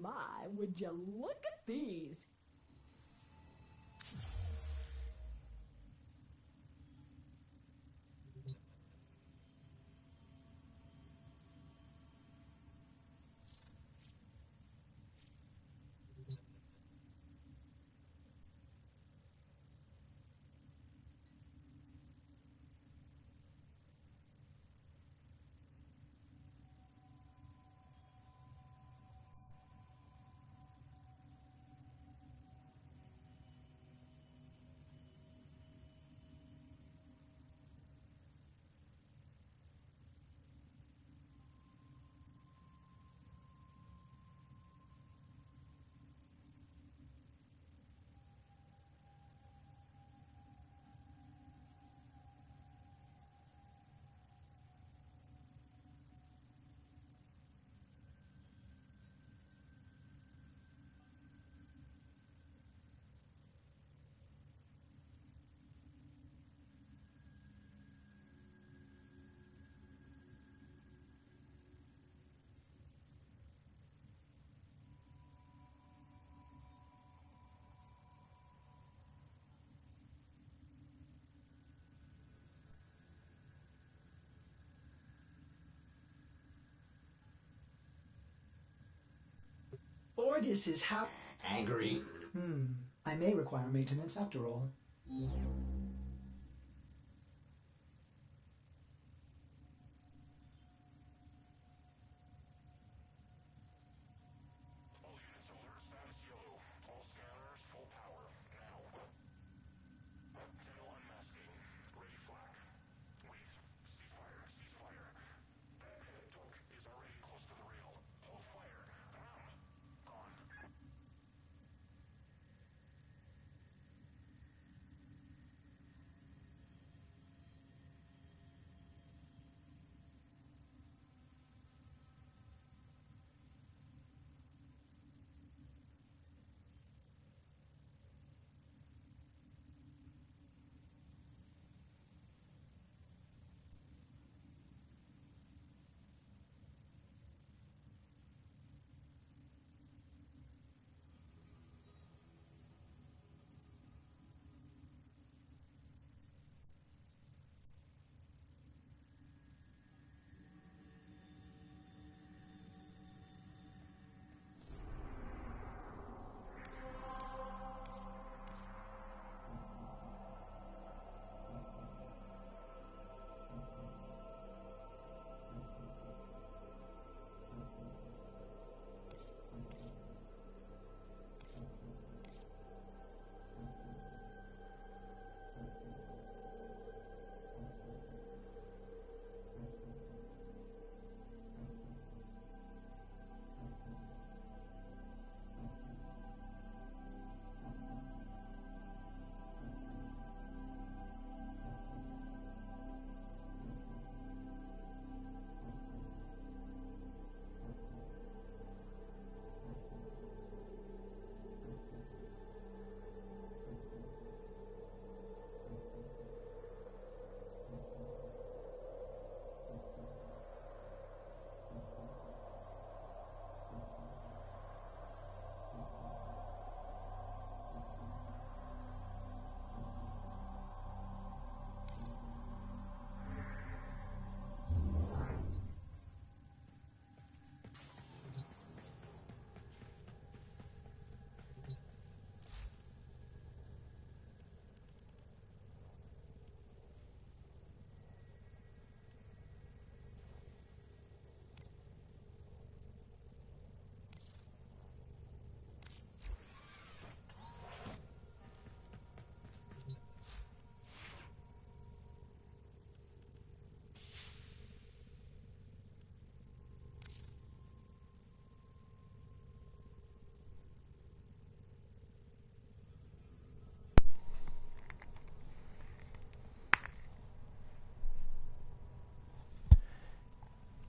my, would you look at these? Ordis is angry. I may require maintenance after all. All units alert, status yellow. All scanners full power. Now. Tail unmasking. Ready flak. Wait. Ceasefire. Ceasefire. That head duck is already close to the rail. Hold fire. Ram. Gone.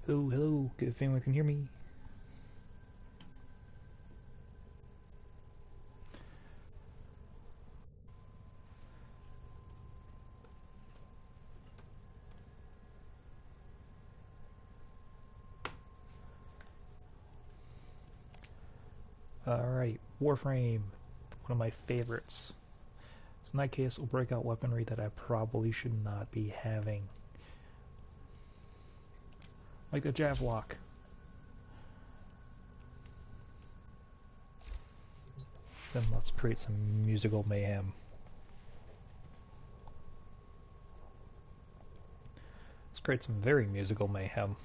Hello, hello, if anyone can hear me. Alright, Warframe, one of my favorites. So in that case, we'll break out weaponry that I probably should not be having. Like the Javlock. Then let's create some musical mayhem. Let's create some very musical mayhem.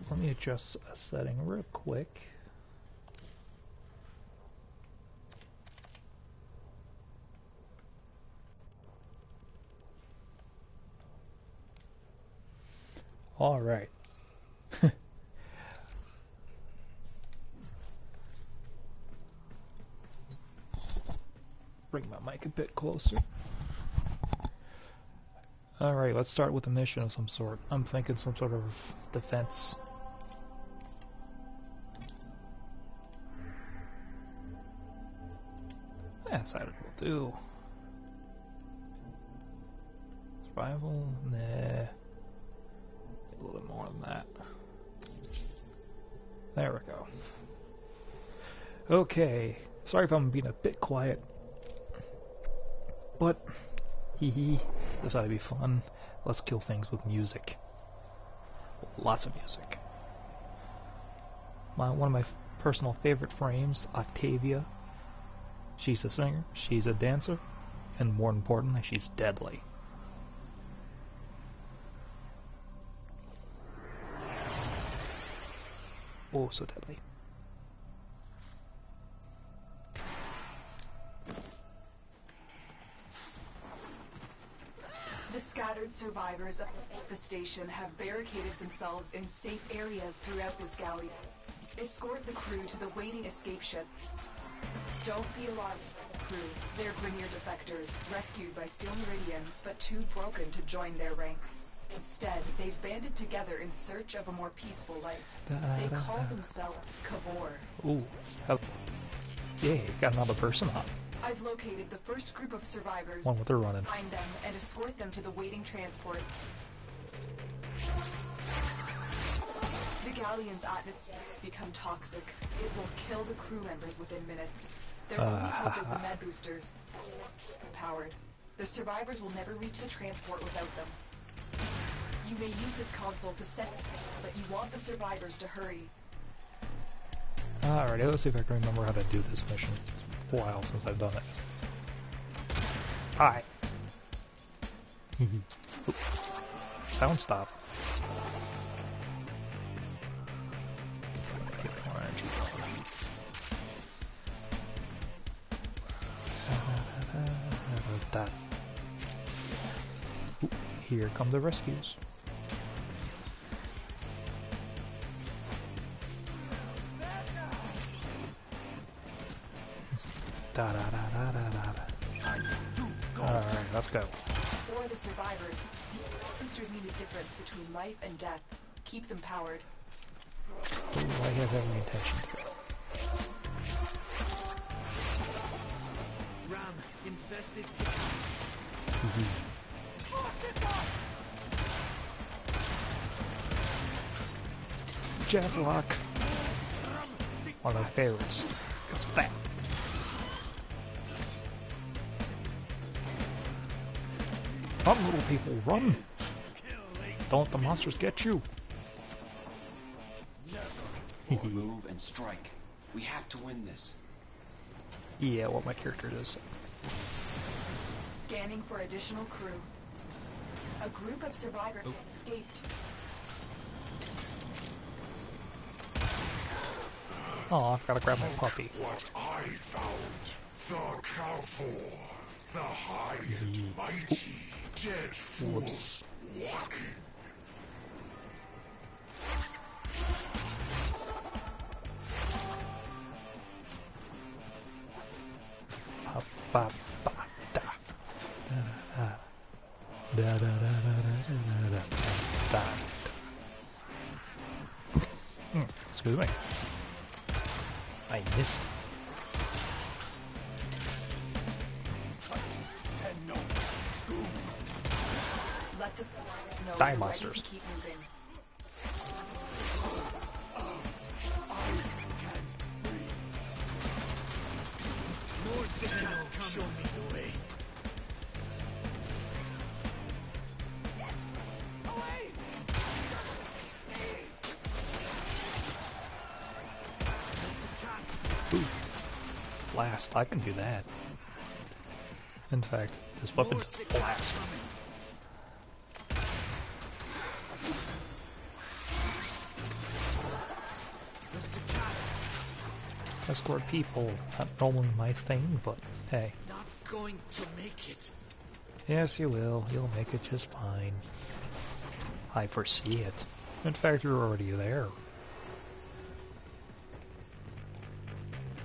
Let me adjust a setting real quick. All right. Bring my mic a bit closer. Alright, let's start with a mission of some sort. I'm thinking some sort of defense. Yeah, decided we'll do. Survival? Nah. A little bit more than that. There we go. Okay. Sorry if I'm being a bit quiet. But, hee, this ought to be fun. Let's kill things with music. Lots of music. One of my personal favorite frames, Octavia. She's a singer, she's a dancer, and more importantly, she's deadly. Oh, so deadly. The scattered survivors of the station have barricaded themselves in safe areas throughout this galley. Escort the crew to the waiting escape ship. Don't be alarmed by the crew. They're Grineer defectors, rescued by Steel Meridians, but too broken to join their ranks. Instead, they've banded together in search of a more peaceful life. They call themselves Kavor. Ooh, yeah, got another person on. I've located the first group of survivors. One with her running. Find them and escort them to the waiting transport. The galleon's atmosphere has become toxic. It will kill the crew members within minutes. Their only hope is the med boosters. Keep them powered. The survivors will never reach the transport without them. You may use this console to set, but you want the survivors to hurry. Alrighty, let's see if I can remember how to do this mission. It's a while since I've done it. Hi. Sound stop. Get more energy going. Ooh, here come the rescues. Da da da da da da. Alright, let's go. For the survivors, boosters need a difference between life and death. Keep them powered. Ooh, I have every intention to go. Ram, infested Javlock. One of my favorites. It's fat. Run, little people, run! Don't let the monsters get you! Move and strike. We have to win this. Yeah, what my character does. Scanning for additional crew. A group of survivors has escaped. Oh, I've gotta grab my puppy. What I found. The Calfor. The high and mighty. Dead fools. Walking. Ba, ba, da. Da, da, da, da, da, da, da, da. Excuse me. I missed. Let the survivors know Die you're monsters. ready to keep moving. blast. I can do that. In fact, this weapon does blast. Escort people, not normally my thing, but hey. Not going to make it. Yes, you will. You'll make it just fine. I foresee it. In fact, you're already there.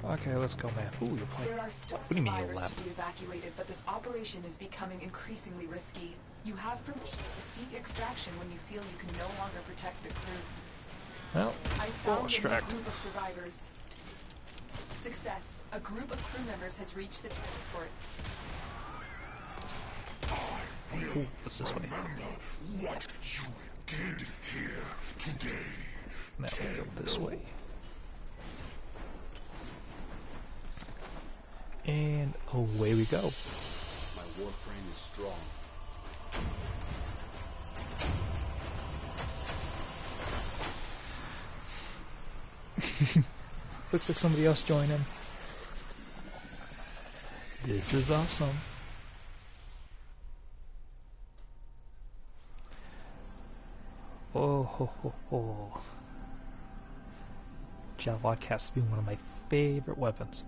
Okay, let's go, man. Ooh, you're playing. There are still What do you mean you survivors left? to be evacuated, but this operation is becoming increasingly risky. You have permission to seek extraction when you feel you can no longer protect the crew. Well, I we'll found a new extract. group of survivors. Success. A group of crew members has reached the transport. Ooh, what's this way? What you did here today. Now we go this way. And away we go. My warframe is strong. Looks like somebody else joined in. This is awesome. Oh ho ho ho. Javelot has to be one of my favorite weapons.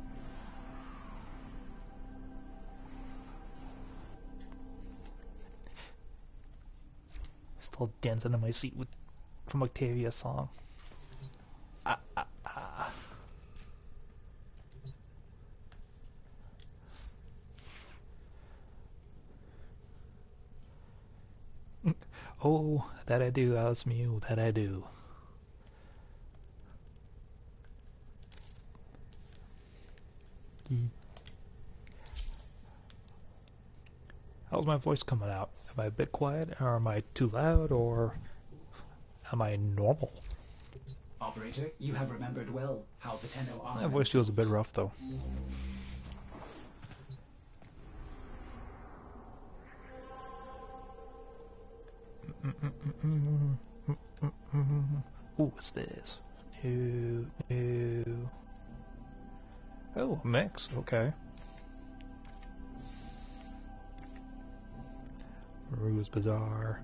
Still dancing in my seat with from Octavia's song. Ah ah ah. Oh, that I do, Osmew, that I do. How's my voice coming out? Am I a bit quiet, or am I too loud, or am I normal? Operator, you have remembered well how the Tenno My armament voice feels a bit rough, though. Ooh, what's this? New, new. Oh, a mix. Okay. Ruse Bazaar.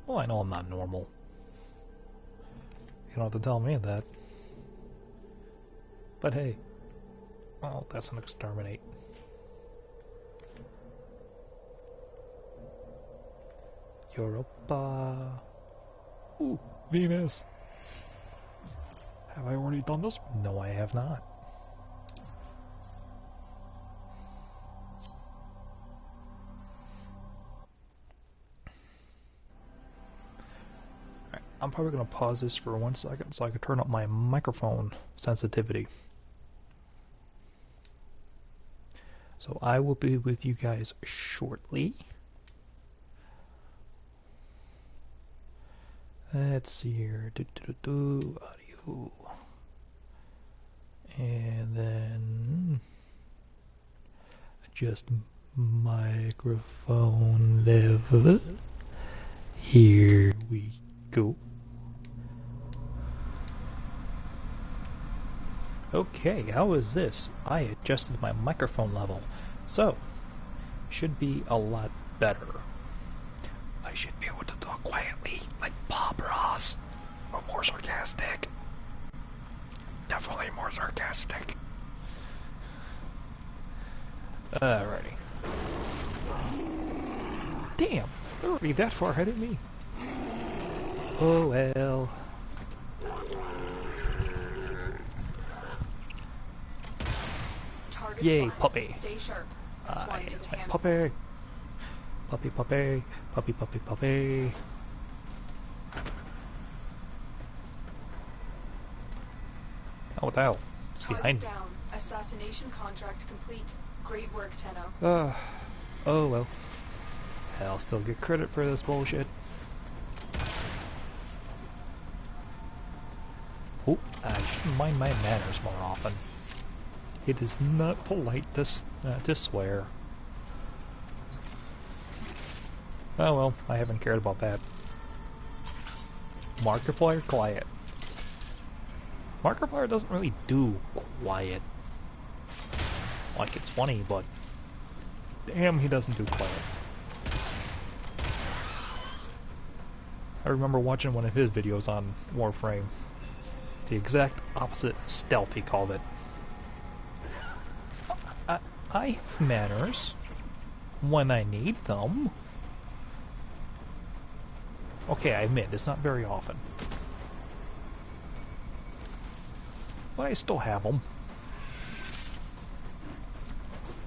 Well, I know I'm not normal. You don't have to tell me that. But hey. Oh, that's an exterminate. Europa. Ooh, Venus. Have I already done this? No, I have not. Alright, I'm probably going to pause this for 1 second so I can turn up my microphone sensitivity. So I will be with you guys shortly. Let's see here. Audio. And then adjust microphone level. Here we go. Okay, how is this? I adjusted my microphone level, so should be a lot better. I should be able to talk quietly, like Bob Ross, or more sarcastic. Definitely more sarcastic. Alrighty. Damn, they're already that far ahead of me. Oh well. Target Yay, spotted. puppy. Stay sharp. This one is It's a my handful. puppy. Puppy, puppy, puppy, puppy, puppy. Oh, what the hell? It's Target behind me. down. Assassination contract complete. Great work, Tenno. Oh well. I'll still get credit for this bullshit. Oh, I should mind my manners more often. It is not polite to swear. Oh well, I haven't cared about that. Markiplier quiet. Markiplier doesn't really do quiet. like it's funny, but damn, he doesn't do quiet. I remember watching one of his videos on Warframe. The exact opposite stealth, he called it. I have manners when I need them. Okay, I admit, it's not very often. But I still have them.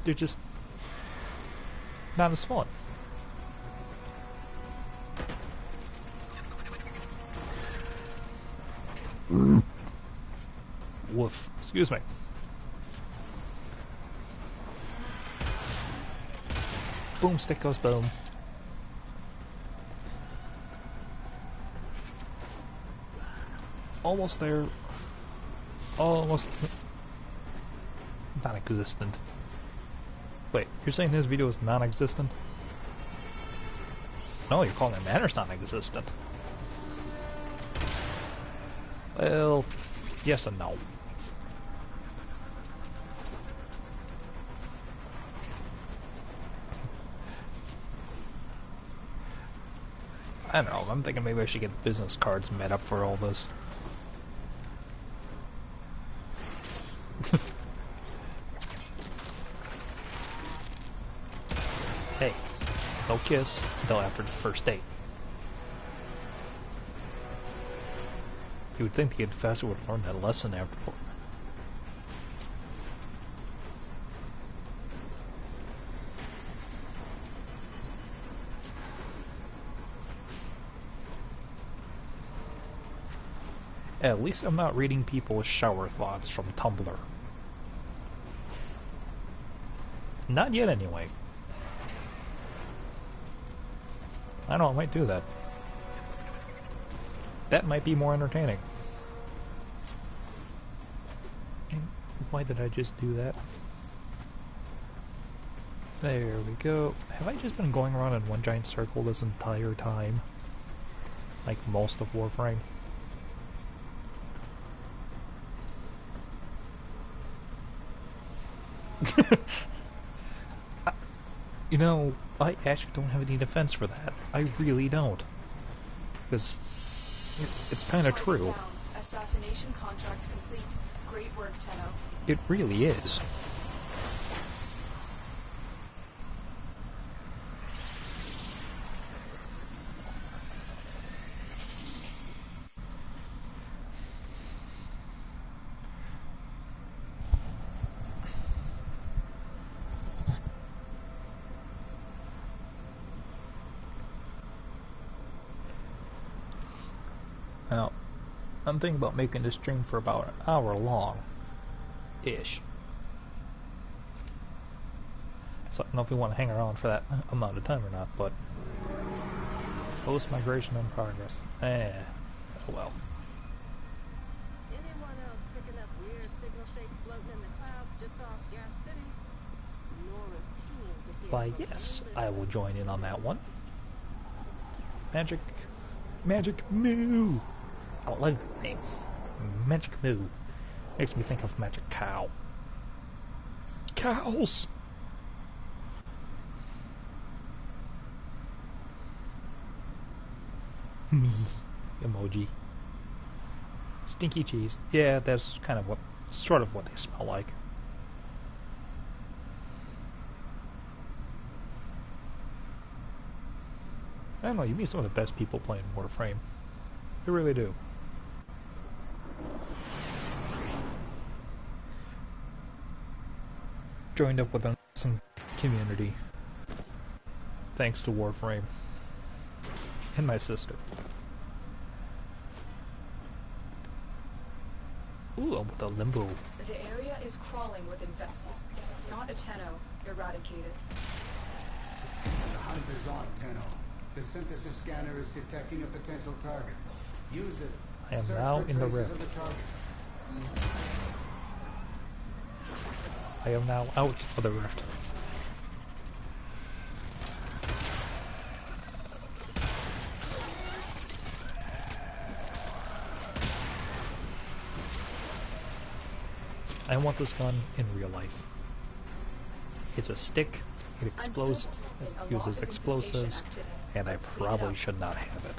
They're just not as fun. Woof. Excuse me. Boomstick goes boom. Almost there. Almost. Non-existent. Wait, you're saying this video is non-existent? No, you're calling manners non-existent. Well, yes and no. I don't know, I'm thinking maybe I should get business cards made up for all this. Hey, no kiss until after the first date. You would think the kid faster would learn that lesson after. At least I'm not reading people's shower thoughts from Tumblr. Not yet, anyway. I know, I might do that. That might be more entertaining. And why did I just do that? There we go. Have I just been going around in one giant circle this entire time? Like most of Warframe? You know, I actually don't have any defense for that. I really don't. Because it's kind of true. Assassination contract complete. Great work, Tenno. It really is. Now, I'm thinking about making this stream for about an hour long-ish. So I don't know if we want to hang around for that amount of time or not, but post-migration in progress. Oh well. Anyone else picking up weird signal shapes floating in the clouds just off Gas City? Nora's keen to hear Why, from yes, any I will listeners. join in on that one. Magic Moo! I love the name. Magic Moo. Makes me think of Magic Cow. Cows! Me. Emoji. Stinky cheese. Yeah, that's kind of sort of what they smell like. I don't know, you meet some of the best people playing Warframe. You really do. Joined up with an awesome community. Thanks to Warframe. And my sister. Ooh, with a limbo. The area is crawling with infested. Not a Tenno. Eradicated. The hunt is on, Tenno. The synthesis scanner is detecting a potential target. Use it. I am Search now for in the traces rift. of the target. I am now out of the rift. I want this gun in real life. It's a stick, it explodes, it uses explosives, and I probably should not have it.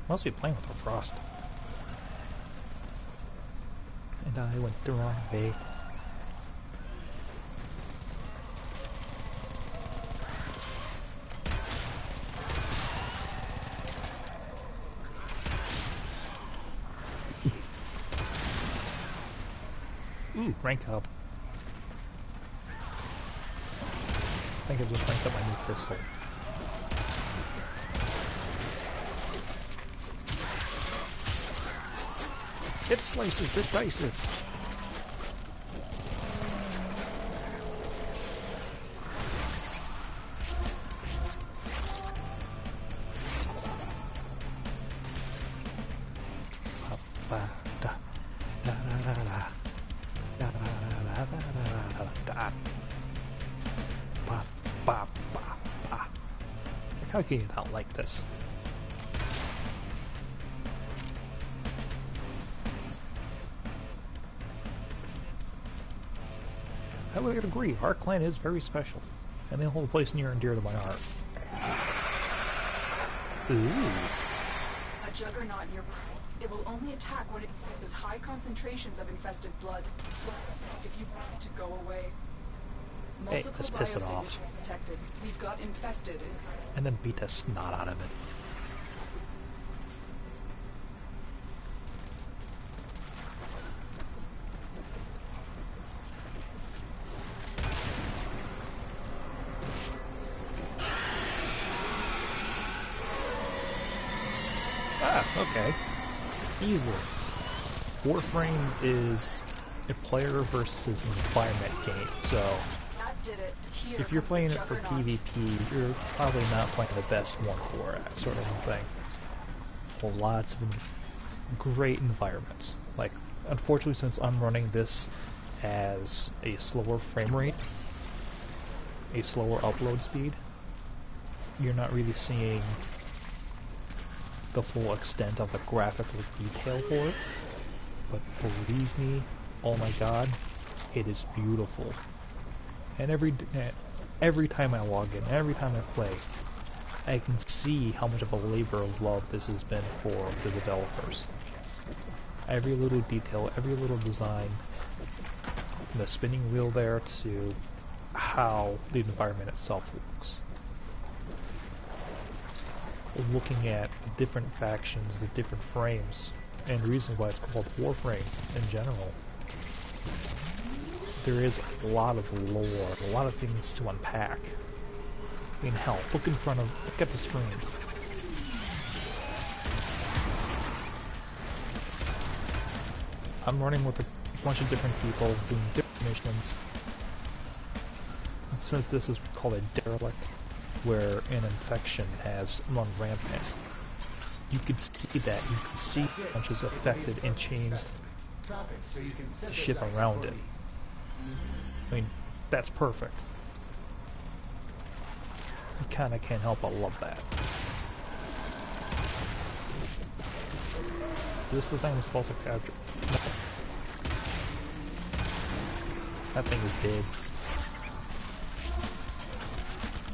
Must be playing with the frost. And I went the wrong way. Ooh, rank up. I think I just ranked up my new pistol. It slices, it dices. How can you not like this? I would agree, our clan is very special, and they hold a place near and dear to my heart. Ooh. A juggernaut nearby. It will only attack when it senses high concentrations of infested blood. If you want to go away. Hey, let's piss it off. Detected. We've got infested. And then beat the snot out of it. Ah, okay. Easily. Warframe is a player versus environment game, so if you're playing it for PvP, you're probably not playing the best one for it, sort of thing. Well, lots of great environments. Like, unfortunately, since I'm running this as a slower frame rate, a slower upload speed, you're not really seeing the full extent of the graphical detail for it. But believe me, oh my god, it is beautiful. And every time I log in, every time I play, I can see how much of a labor of love this has been for the developers. Every little detail, every little design, from the spinning wheel there to how the environment itself looks. Looking at the different factions, the different frames, and the reason why it's called Warframe in general. There is a lot of lore, a lot of things to unpack. I mean, hell, look at the screen. I'm running with a bunch of different people, doing different missions. And since this is called a derelict, where an infection has run rampant, you can see that. You can see how much is affected and changed the ship around it. I mean, that's perfect. You kinda can't help but love that. Is this the thing we're supposed to capture? No. That thing is dead.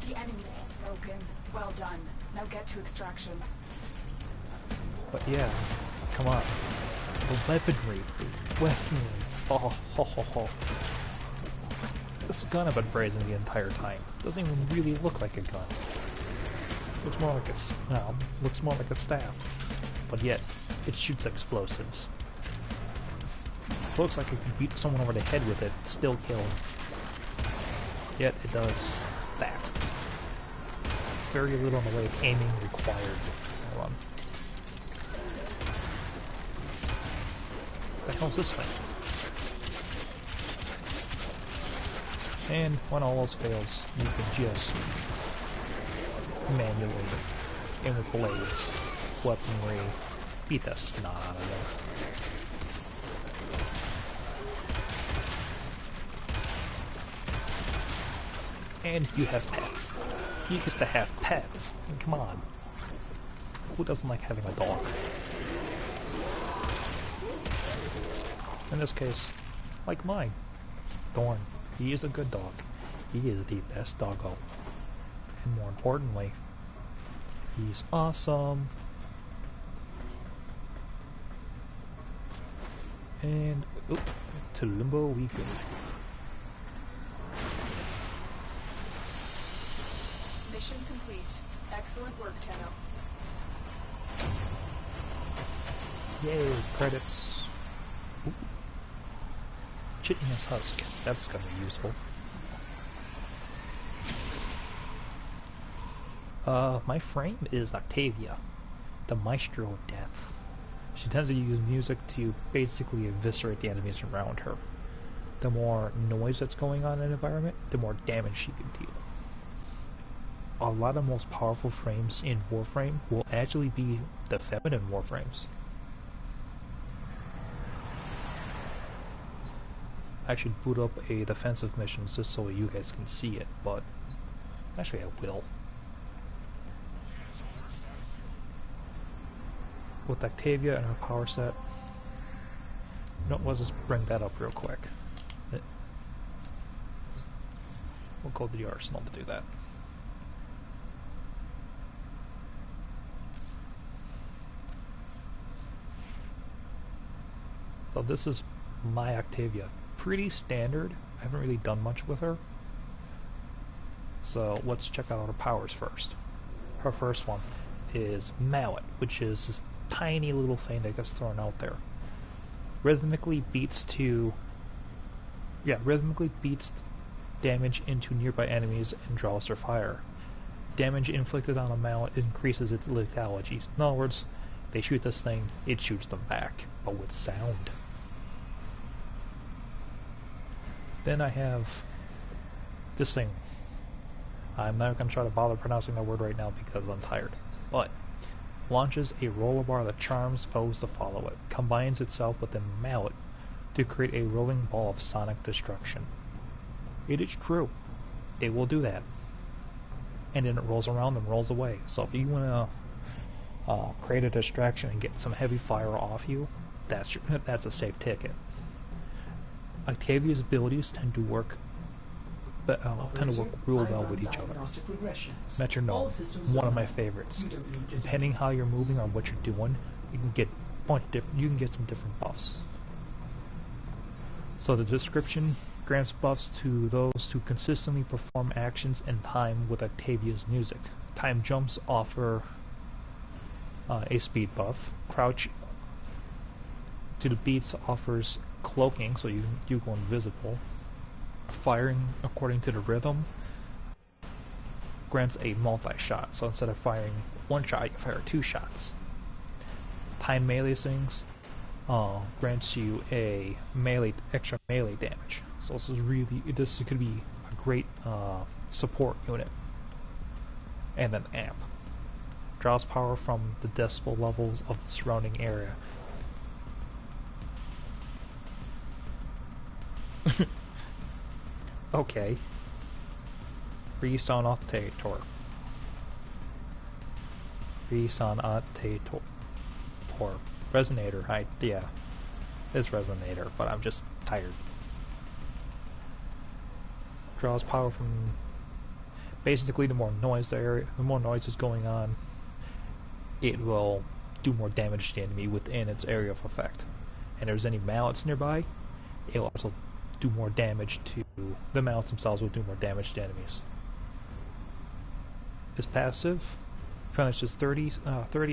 The enemy is broken. Well done. Now get to extraction. But yeah, come on. The weaponry. Oh, ho, ho, ho. This gun I've been praising the entire time doesn't even really look like a gun. Looks more like looks more like a staff. But yet, it shoots explosives. Looks like it could beat someone over the head with it, still kill him. Yet it does that. Very little in the way of aiming required. Hold on. What the hell's this thing? And when all else fails, you can just manually, and with blades, weaponry, beat the snot out of them. And you have pets. You get to have pets. Come on. who doesn't like having a dog? In this case, like mine, Thorn. He is a good dog. He is the best doggo. And more importantly, he's awesome. And oop, to limbo we go. Mission complete. Excellent work, Tenno. Yay, credits. Ooh. Chitinous husk. That's gonna be useful. My frame is Octavia, the maestro of death. She tends to use music to basically eviscerate the enemies around her. The more noise that's going on in an environment, the more damage she can deal. A lot of the most powerful frames in Warframe will actually be the feminine Warframes. I should boot up a defensive mission just so you guys can see it, but actually I will. With Octavia and her power set, let's just bring that up real quick. We'll go to the arsenal to do that. So this is my Octavia. Pretty standard. I haven't really done much with her. So let's check out her powers first. Her first one is Mallet, which is this tiny little thing that gets thrown out there. Rhythmically beats damage into nearby enemies and draws their fire. Damage inflicted on a mallet increases its lethality. In other words, they shoot this thing, it shoots them back, but with sound. Then I have this thing. I'm not going to try to bother pronouncing that word right now because I'm tired. But launches a roller bar that charms foes to follow it. Combines itself with a mallet to create a rolling ball of sonic destruction. It is true. It will do that. And then it rolls around and rolls away. So if you want to create a distraction and get some heavy fire off you, that's a safe ticket. Octavia's abilities tend to work real well with each other. Metronome, one of my favorites. Depending how you're moving or what you're doing, you can get some different buffs. So the description grants buffs to those who consistently perform actions in time with Octavia's music. Time jumps offer a speed buff. Crouch to the beats offers cloaking, so you go invisible. Firing according to the rhythm grants a multi-shot, so instead of firing one shot, you fire 2 shots. Time melee swings grants you a extra melee damage. So this could be a great support unit. And then amp draws power from the decibel levels of the surrounding area. Okay. Resonator. Resonator. Yeah. It's Resonator, but I'm just tired. Draws power from basically the more noise is going on, it will do more damage to the enemy within its area of effect. And if there's any mallets nearby, it'll also do more damage to the mallets themselves. Will do more damage to enemies. His passive finishes 30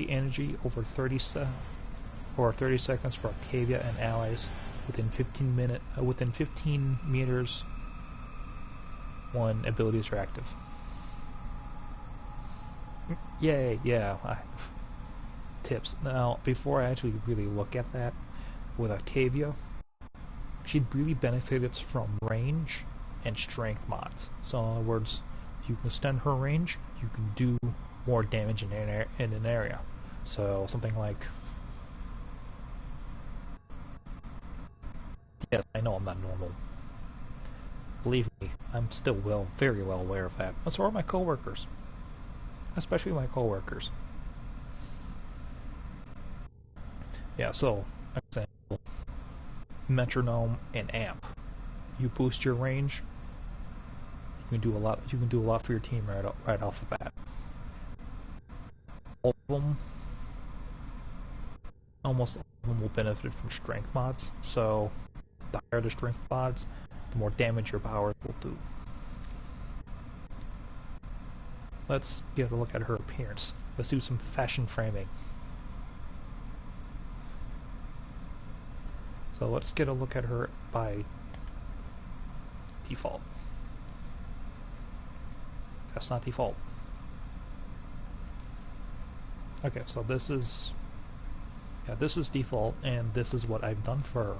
energy over 30 seconds for Octavia and allies within 15 meters when abilities are active. Yay! Yeah. Tips. Now, before I actually really look at that, with Octavia, she really benefits from range and strength mods. So in other words, if you can extend her range, you can do more damage in an area. So something like... Yes, I know I'm not normal. Believe me, I'm still very well aware of that. And so are my coworkers. Especially my coworkers. Yeah, so example, metronome and amp. You boost your range, you can do a lot. You can do a lot for your team right off the bat. All of them, almost all of them will benefit from strength mods. So the higher the strength mods, the more damage your powers will do. Let's get a look at her appearance. Let's do some fashion framing. So let's get a look at her by default. That's not default. Okay, so this is default, and this is what I've done for her.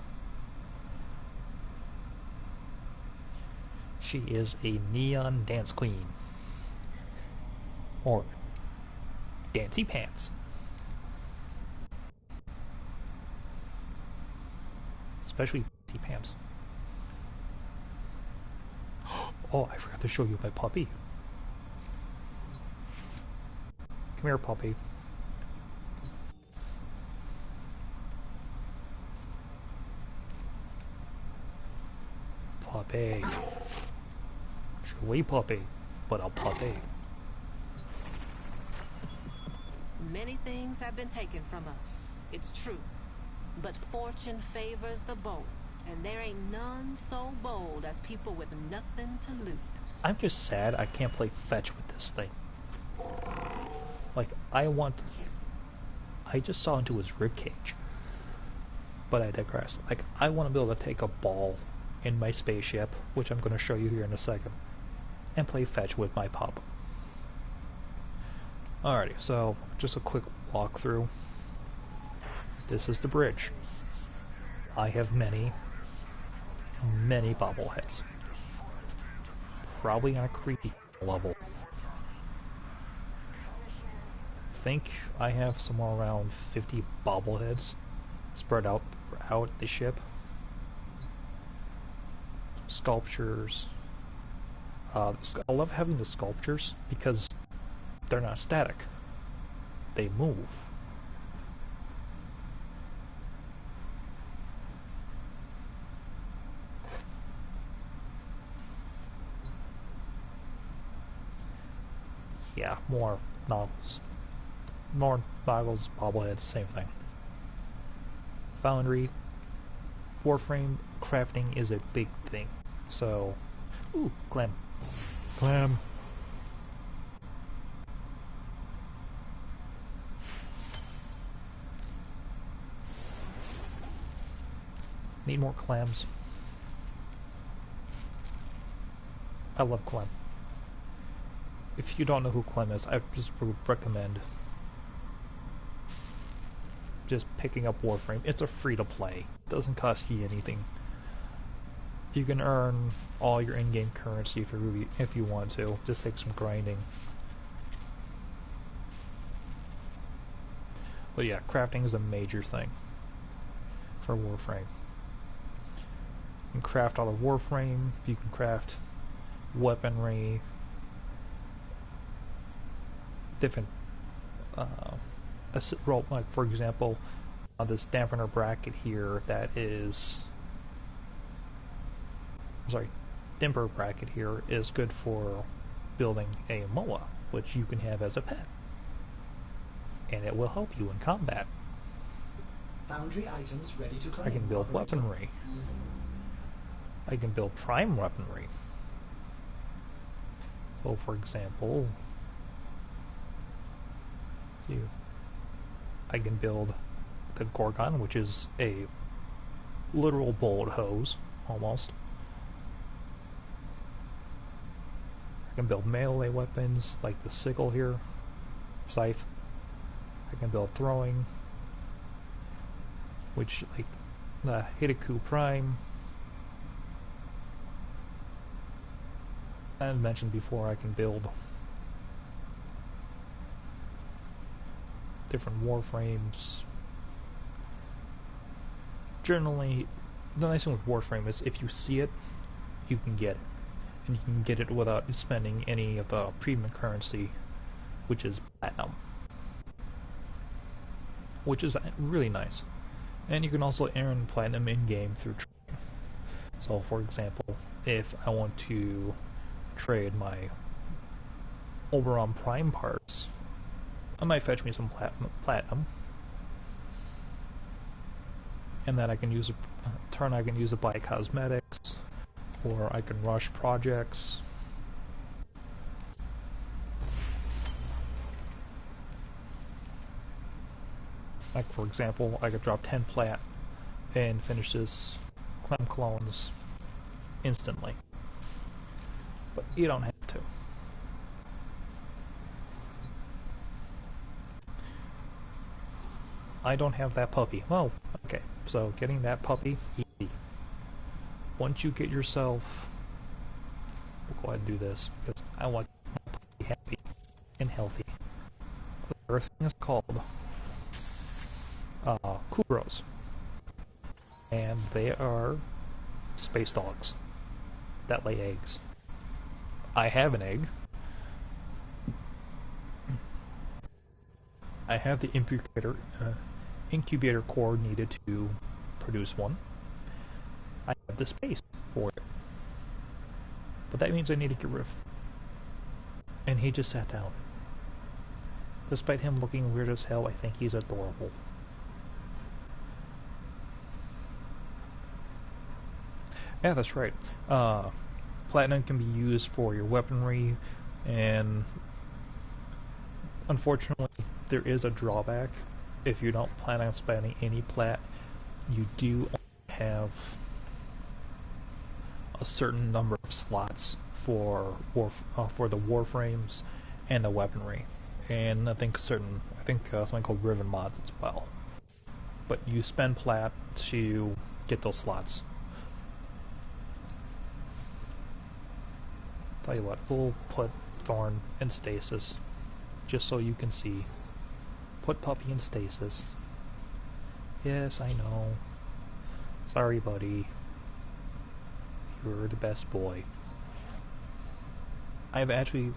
She is a neon dance queen. Or Dancy Pants. Especially Dancy Pants. Oh, I forgot to show you my puppy. Come here, puppy. Puppy. Chewy puppy, but a puppy. Many things have been taken from us, it's true. But fortune favors the bold, and there ain't none so bold as people with nothing to lose. I'm just sad I can't play fetch with this thing. Like, I just saw into his ribcage. But I digress. Like, I want to be able to take a ball in my spaceship, which I'm going to show you here in a second, and play fetch with my pup. Alrighty, so just a quick walkthrough. This is the bridge. I have many bobbleheads. Probably on a creepy level. I think I have somewhere around 50 bobbleheads spread out throughout the ship. Sculptures. I love having the sculptures because they're not static. They move. Yeah, more novels. More boggles, bobbleheads, same thing. Foundry, Warframe crafting is a big thing. So, ooh, clam. Clam. Need more clams. I love Clem. If you don't know who Clem is, I just would recommend just picking up Warframe. It's a free-to-play. Doesn't cost you anything. You can earn all your in-game currency if you want to. Just take some grinding. But yeah, crafting is a major thing for Warframe. You can craft out of Warframe. You can craft weaponry, different like for example, this dampener bracket here that is, dimper bracket here is good for building a MOA, which you can have as a pet, and it will help you in combat. Foundry items ready to claim. I can build operator. weaponry. I can build prime weaponry. So for example, I can build the Gorgon, which is a literal bullet hose, almost. I can build melee weapons, like the sickle here, scythe. I can build throwing, which, like the Hitaku Prime. As mentioned before, I can build different warframes. Generally, the nice thing with Warframe is if you see it, you can get it. And you can get it without spending any of the premium currency, which is platinum. Which is really nice. And you can also earn platinum in-game through trading. So for example, if I want to trade my Oberon Prime parts, I might fetch me some platinum, and then I can use I can use it to buy cosmetics, or I can rush projects. Like for example, I could drop 10 plat and finish this Clem clones instantly. But you don't have to. I don't have that puppy. Well, okay, so getting that puppy, easy. Once you get yourself, we'll go ahead and do this, because I want my puppy happy and healthy. The other thing is called Kubros, and they are space dogs that lay eggs. I have an egg. I have the incubator core needed to produce one. I have the space for it. But that means I need to get rid of. And he just sat down. Despite him looking weird as hell, I think he's adorable. Yeah, that's right. Platinum can be used for your weaponry, and unfortunately, there is a drawback. If you don't plan on spending any plat, you do only have a certain number of slots for the warframes and the weaponry, and I think something called Riven mods as well. But you spend plat to get those slots. Tell you what, we'll put Thorn in stasis, just so you can see. Put Puppy in stasis. Yes, I know. Sorry, buddy. You're the best boy. I've actually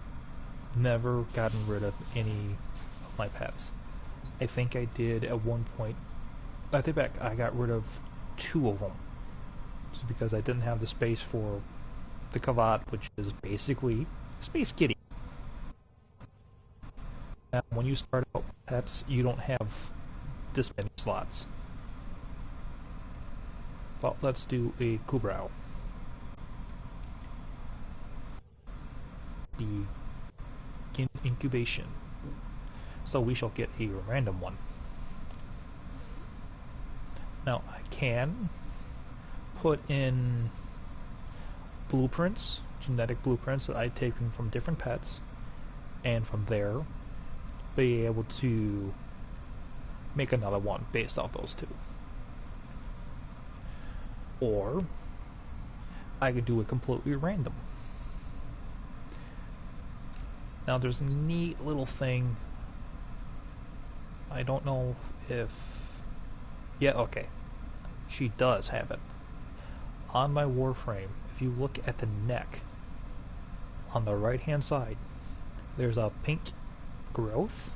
never gotten rid of any of my pets. I think I did at one point. I think back, I got rid of 2 of them. Just because I didn't have the space for the Kavat, which is basically Space Kitty. Now, when you start out with pets, you don't have this many slots. Well, let's do a Kubrau. Begin incubation. So we shall get a random one. Now, I can put in blueprints, genetic blueprints that I've taken from different pets, and from there be able to make another one based off those 2. Or I could do it completely random. Now there's a neat little thing. I don't know if... Yeah, okay. She does have it. On my Warframe, if you look at the neck, on the right hand side, there's a pink growth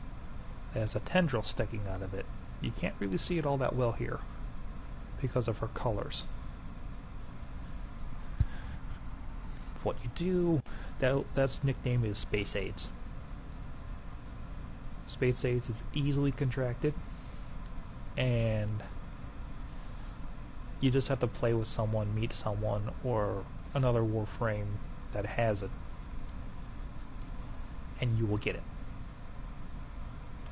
that has a tendril sticking out of it. You can't really see it all that well here because of her colors. What you do, that's nickname is Space AIDS. Space AIDS is easily contracted, and you just have to play with someone, meet someone, or another Warframe that has it, and you will get it.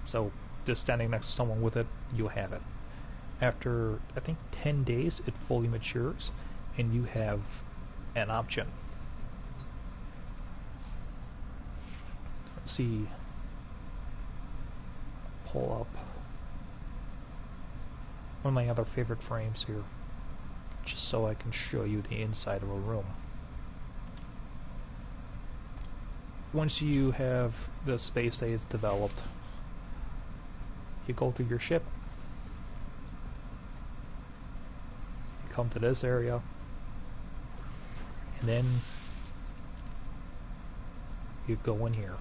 So just standing next to someone with it, you'll have it. After, I think, 10 days, it fully matures, and you have an option. Let's see. Pull up one of my other favorite frames here, just so I can show you the inside of a room. Once you have the space aids developed, you go through your ship, you come to this area, and then you go in here.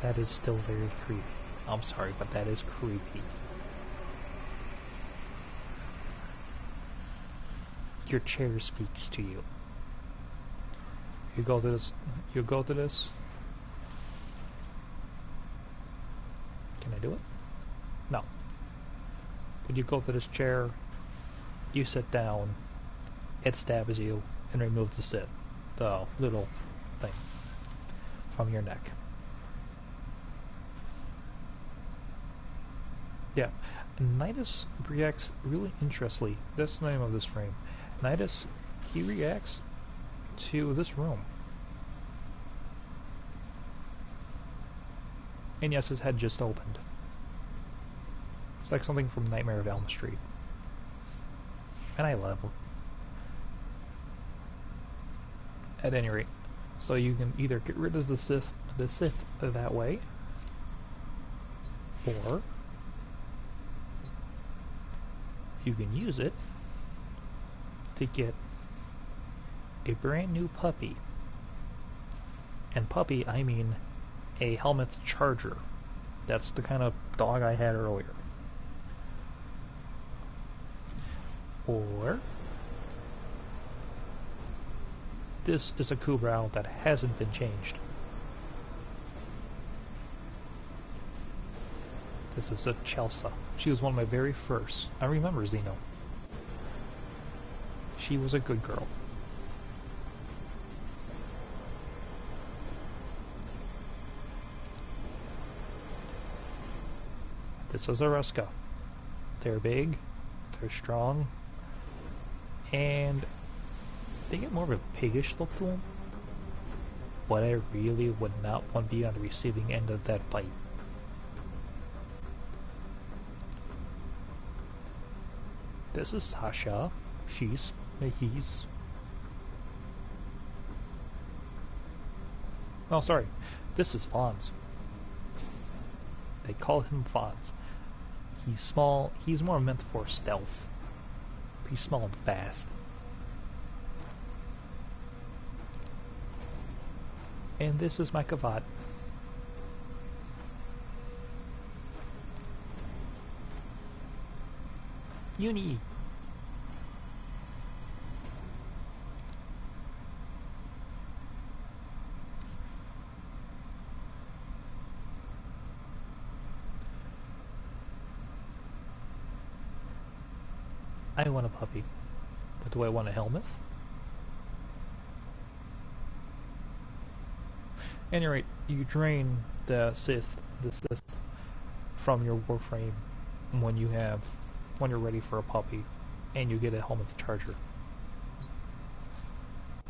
That is still very creepy. I'm sorry, but that is creepy. Your chair speaks to you. You go to this. You go to this. Can I do it? No. But you go to this chair. You sit down. It stabs you and removes the little thing from your neck. Yeah, Nidus reacts really interestingly. That's the name of this frame. Nidus, he reacts to this room. And yes, his head just opened. It's like something from Nightmare of Elm Street. And I love him. At any rate, so you can either get rid of the Sith that way, or you can use it to get a brand new puppy. And puppy, I mean a Helmets Charger. That's the kind of dog I had earlier. Or this is a Kubrau that hasn't been changed. This is a Chelsea. She was one of my very first. I remember Xeno. She was a good girl. This is a Ruska. They're big, they're strong, and they get more of a piggish look to them. But I really would not want to be on the receiving end of that bite. This is Sasha. He's. Oh, sorry. This is Fonz. They call him Fonz. He's small. He's more meant for stealth. He's small and fast. And this is my Kavat. Uni. I want a puppy. But do I want a helmet? At any rate, you drain the Sith from your Warframe when you're ready for a puppy, and you get a helmet charger.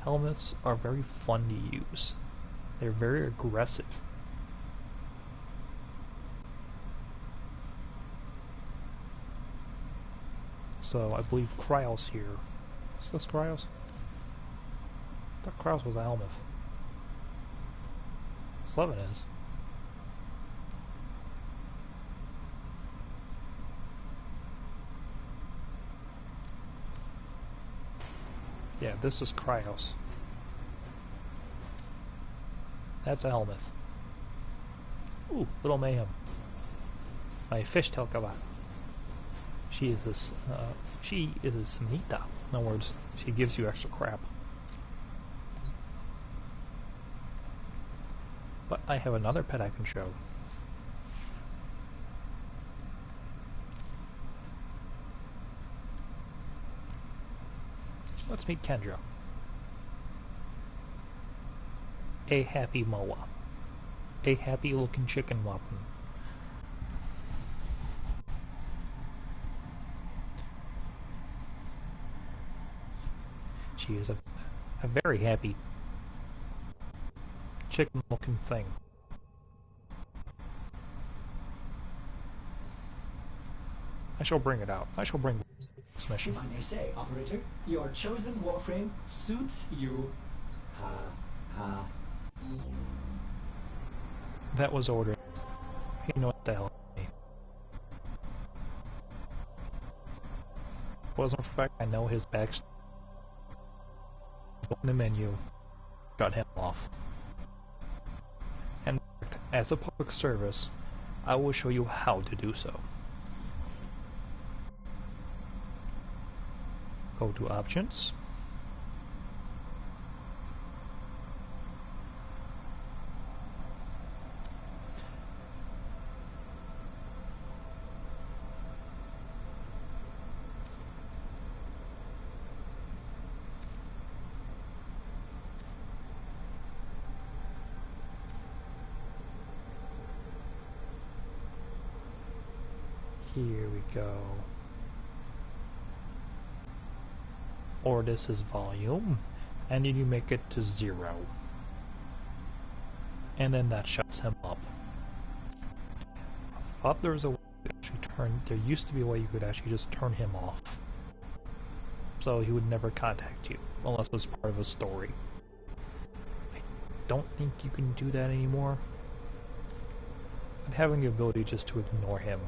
Helmets are very fun to use. They're very aggressive. So I believe Kryos here. Is this Kryos? I thought Kryos was a helmet. Slevin is. Yeah, this is Kryos. That's a helmet. Ooh, little mayhem. My fishtail Kavat. She is a Samhita. In other words, she gives you extra crap. But I have another pet I can show. Let's meet Kendra. A happy Moa. A happy looking chicken weapon. She is a very happy chicken looking thing. I shall bring it out. I shall bring this mission. If I may say, operator, your chosen Warframe suits you. Ha, ha. That was ordered. He knows what the hell I mean. Wasn't for fact I know his backstory. Open the menu, shut him off. And as a public service, I will show you how to do so. Go to Options. Here we go. Or this is volume, and then you make it to 0. And then that shuts him up. I thought there was a way to actually there used to be a way you could actually just turn him off. So he would never contact you, unless it was part of a story. I don't think you can do that anymore. But having the ability just to ignore him,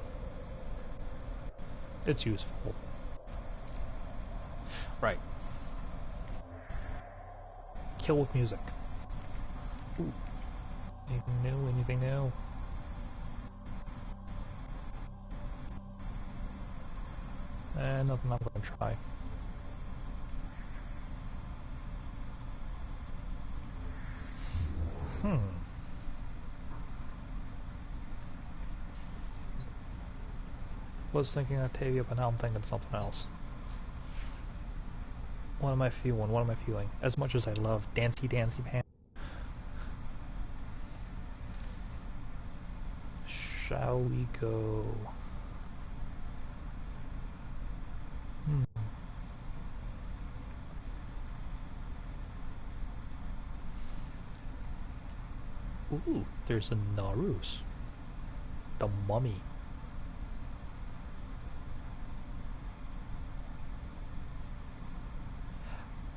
it's useful. Right. Kill with music. Ooh. Anything new? Anything new? Nothing I'm gonna try. Was thinking Octavia, but now I'm thinking something else. What am I feeling? What am I feeling? As much as I love Dancy Dancy Pants, shall we go? Ooh, there's a Narus. The Mummy.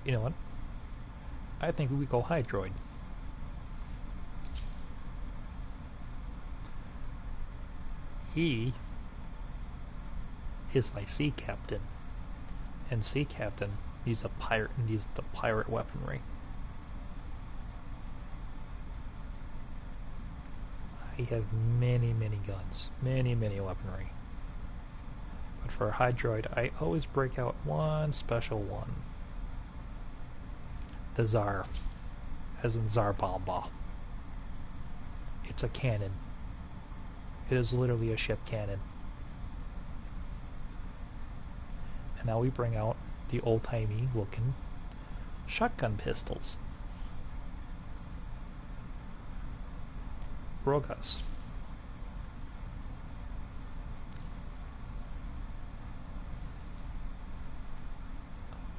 You know what? I think we go Hydroid. He is my sea captain. And sea captain needs a pirate and needs the pirate weaponry. I have many guns. Many weaponry. But for a Hydroid, I always break out one special one. The Tsar. As in Tsar Bomba. It's a cannon. It is literally a ship cannon. And now we bring out the old-timey looking shotgun pistols. Rogas.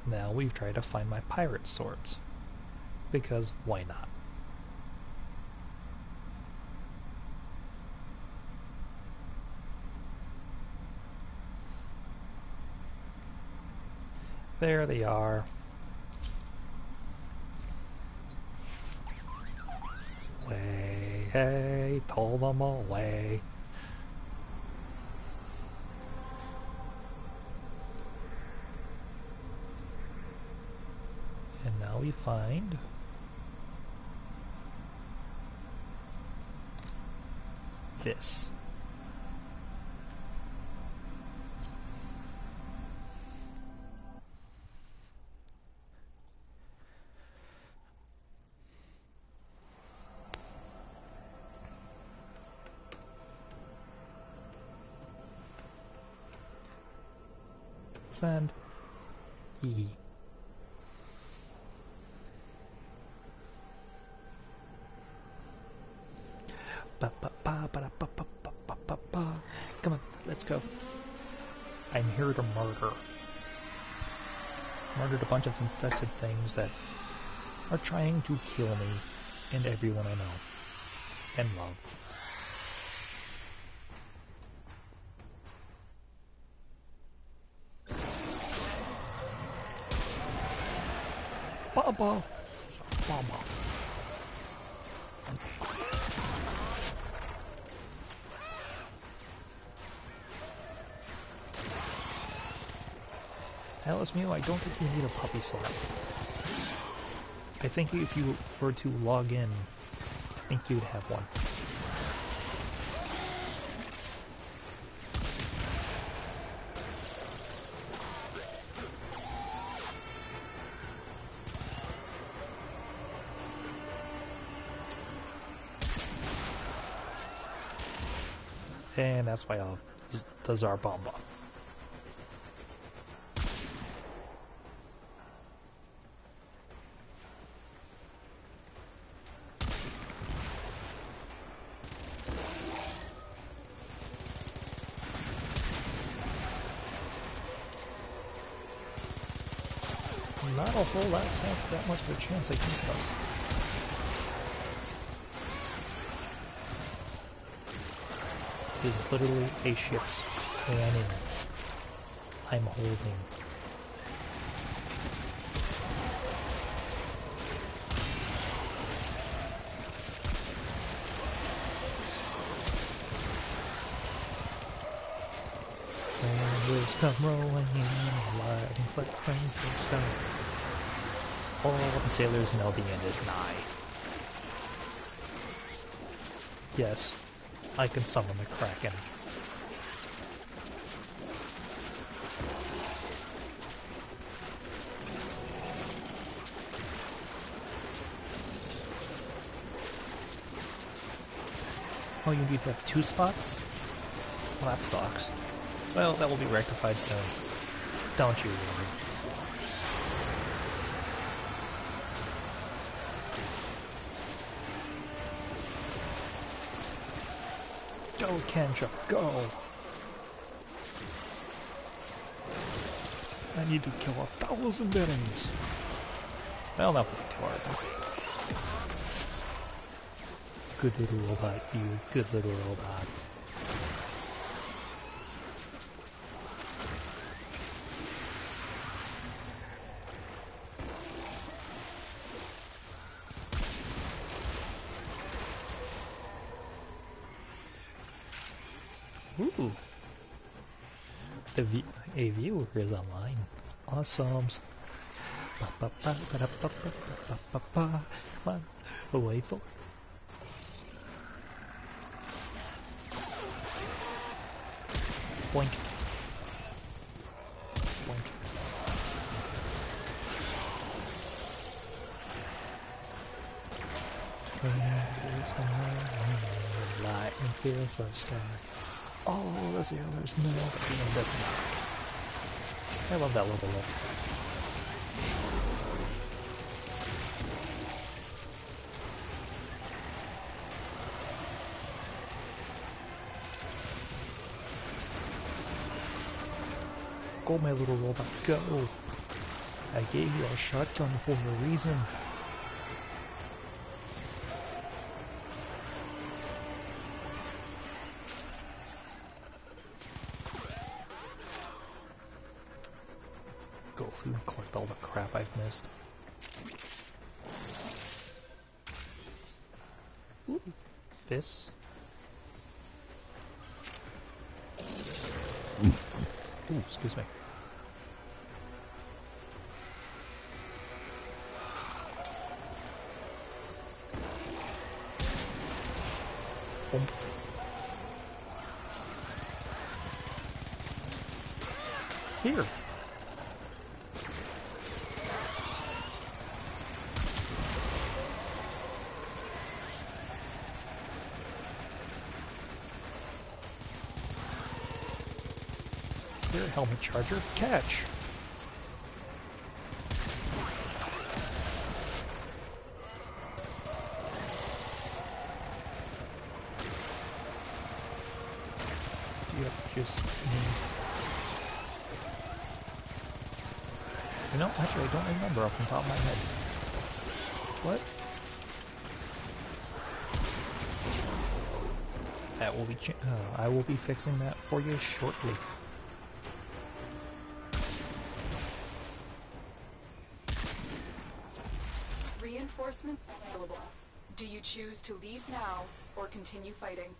Now we've tried to find my pirate swords. Because why not? There they are. Way, hey, told them away. And now we find this. Sand. Yee. Come on, let's go. I'm here to murder. Murdered a bunch of infected things that are trying to kill me and everyone I know and love. Baba! Baba. Alice Mew, I don't think you need a puppy slap. I think if you were to log in, I think you'd have one. And that's why I'll use the Tsar Bomba. Not a whole lot have that much of a chance against us. It is literally a ship's cannon I'm holding. Waves come rolling in, lightning flames the sky. All the sailors know the end is nigh. Yes, I can summon the Kraken. Oh, you need to have 2 spots? Well, that sucks. Well, that will be rectified soon. Don't you worry. Go, Kendra, go! I need to kill 1,000 enemies. Well, that won't be too hard. Good little robot, you good little robot. Ooh. A viewer is online. Awesomes. Come on, away for. Boink. Boink. Lightning fills the sky. All the sailors know the end is nigh. I love that little look. Go, my little robot, go! I gave you a shotgun for a reason. Go through and collect all the crap I've missed. Ooh, this. Ooh, excuse me. Boom. Here. Here, helmet charger, catch. Yep, just need. You know, actually, I don't remember off the top of my head. What? That will be. I will be fixing that for you shortly. Reinforcements available. Do you choose to leave now or continue fighting?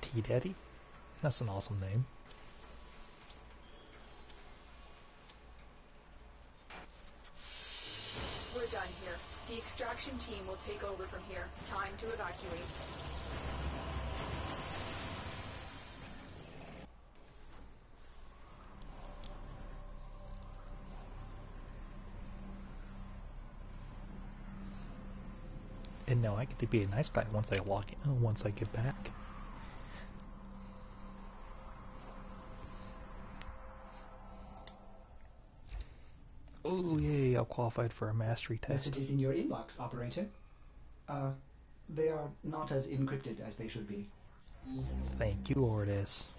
T-Daddy? That's an awesome name. We're done here. The extraction team will take over from here. Time to evacuate. And now I get to be a nice guy once I log in, once I get back. Oh yay, I qualified for a mastery test. Messages in your inbox, operator. They are not as encrypted as they should be. Thank you, Ordis.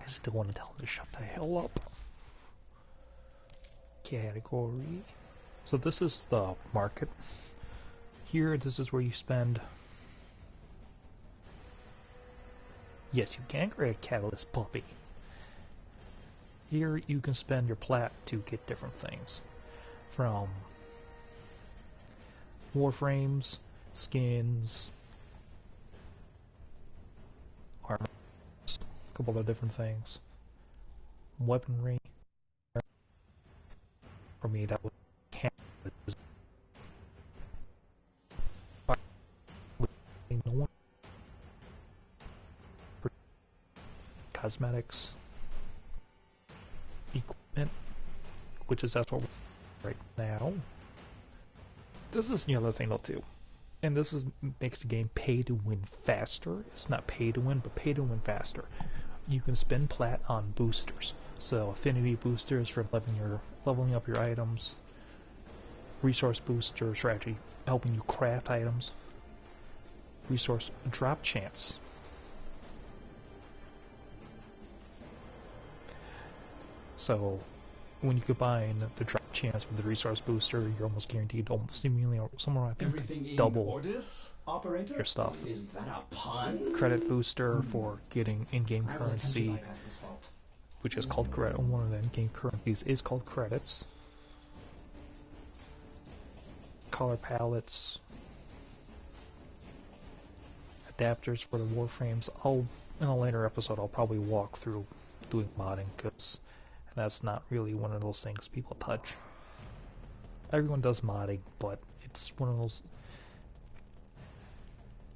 I still want to tell him to shut the hell up. Category. So this is the market. Here, this is where you spend. Yes, you can create a catalyst puppy. Here you can spend your plat to get different things. From warframes, skins, armor, a couple of different things. Weaponry. For me, that was cosmetics, equipment, which is that's what we're right now. This is the other thing though too, and this is makes the game pay to win faster. It's not pay to win, but pay to win faster. You can spend plat on boosters, so affinity boosters for leveling up your items, resource boosters for actually helping you craft items, resource drop chance. So when you combine the drop chance with the resource booster, you're almost guaranteed almost seemingly somewhere I think Everything double in orders, operator? your stuff. Is that a pun? Credit booster for getting in-game I will attempt to currency, bypass this fault. which is called credit. One of the in-game currencies is called credits. Color palettes, adapters for the warframes. In a later episode, I'll probably walk through doing modding because that's not really one of those things people touch. Everyone does modding, but it's one of those.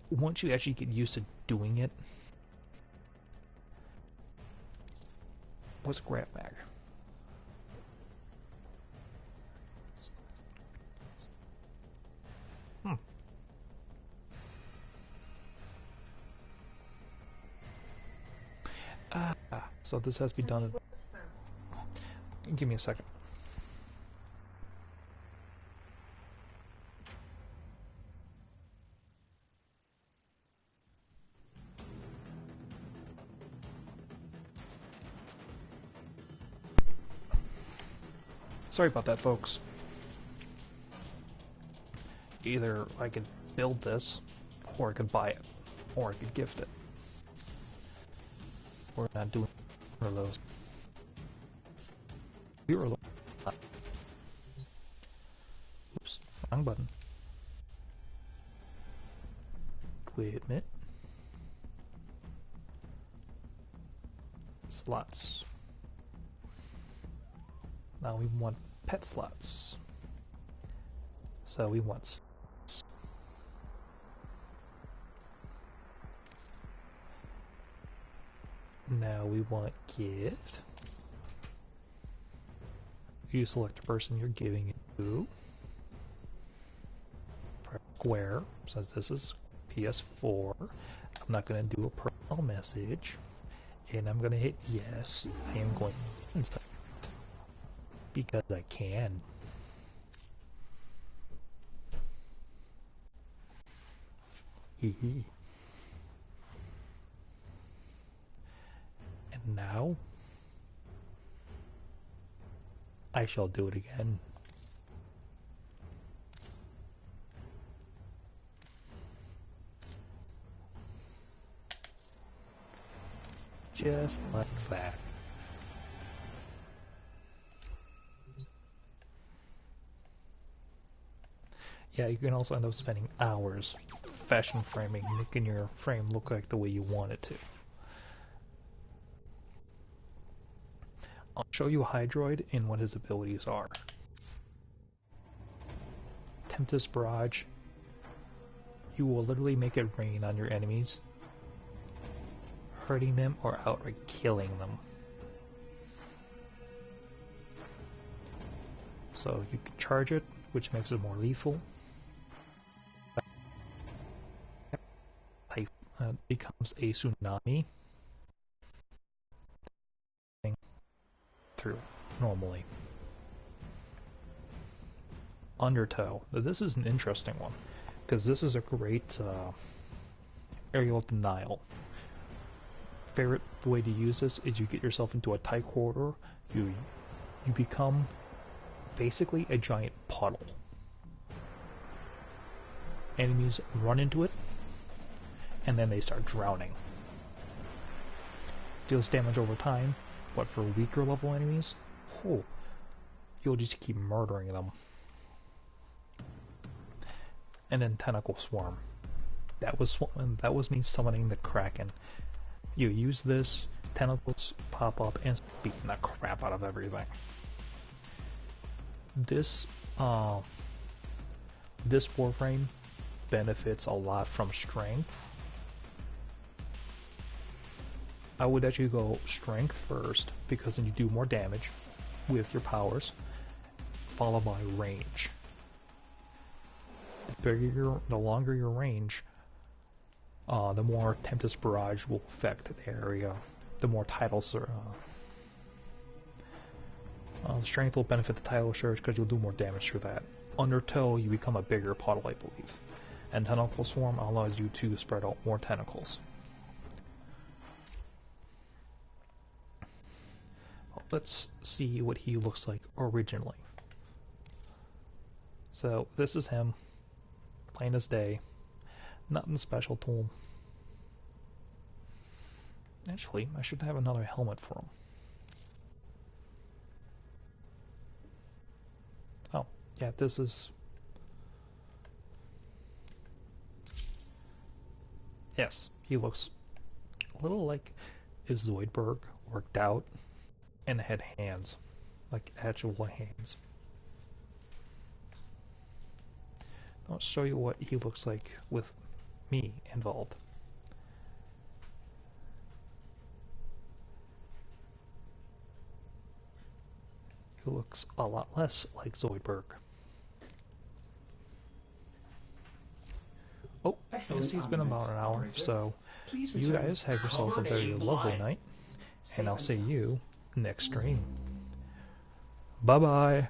Once you actually get used to doing it, what's grab mag? So this has to be done. Give me a second. Sorry about that, folks. Either I could build this, or I could buy it, or I could gift it. We're not doing one of those. We were. Oops, wrong button. Equipment. Slots. Now we want pet slots. So we want slots. Now we want gift. You select the person you're giving it to. Press square, since this is PS4. I'm not going to do a personal message. And I'm going to hit yes. I am going to install it. Because I can. Hee. And now I shall do it again. Just like that. Yeah, you can also end up spending hours fashion framing, making your frame look like the way you want it to. I'll show you Hydroid and what his abilities are. Tempest Barrage. You will literally make it rain on your enemies, hurting them or outright killing them. So you can charge it, which makes it more lethal. Becomes a tsunami through normally. Undertow. Now, this is an interesting one because this is a great aerial denial. Favorite way to use this is you get yourself into a tight corridor, you become basically a giant puddle. Enemies run into it, and then they start drowning. Deals damage over time, but for weaker level enemies, you'll just keep murdering them. And then Tentacle Swarm. That was me summoning the Kraken. You use this, tentacles pop up and beating the crap out of everything. This Warframe benefits a lot from strength. I would actually go strength first because then you do more damage with your powers, followed by range. The longer your range, the more Tempest Barrage will affect the area. The more titles are. Strength will benefit the title surge because you'll do more damage through that. Undertow, you become a bigger puddle, I believe. And Tentacle Swarm allows you to spread out more tentacles. Let's see what he looks like originally. So this is him, plain as day. Nothing special to him. Actually, I should have another helmet for him. Oh, yeah, this is... Yes, he looks a little like if Zoidberg worked out and had hands, like actual hands. I'll show you what he looks like with me involved. He looks a lot less like Zoidberg. Oh, yes, he's been about an hour, so you guys have yourselves a very lovely night, and I'll see you next stream. Bye-bye!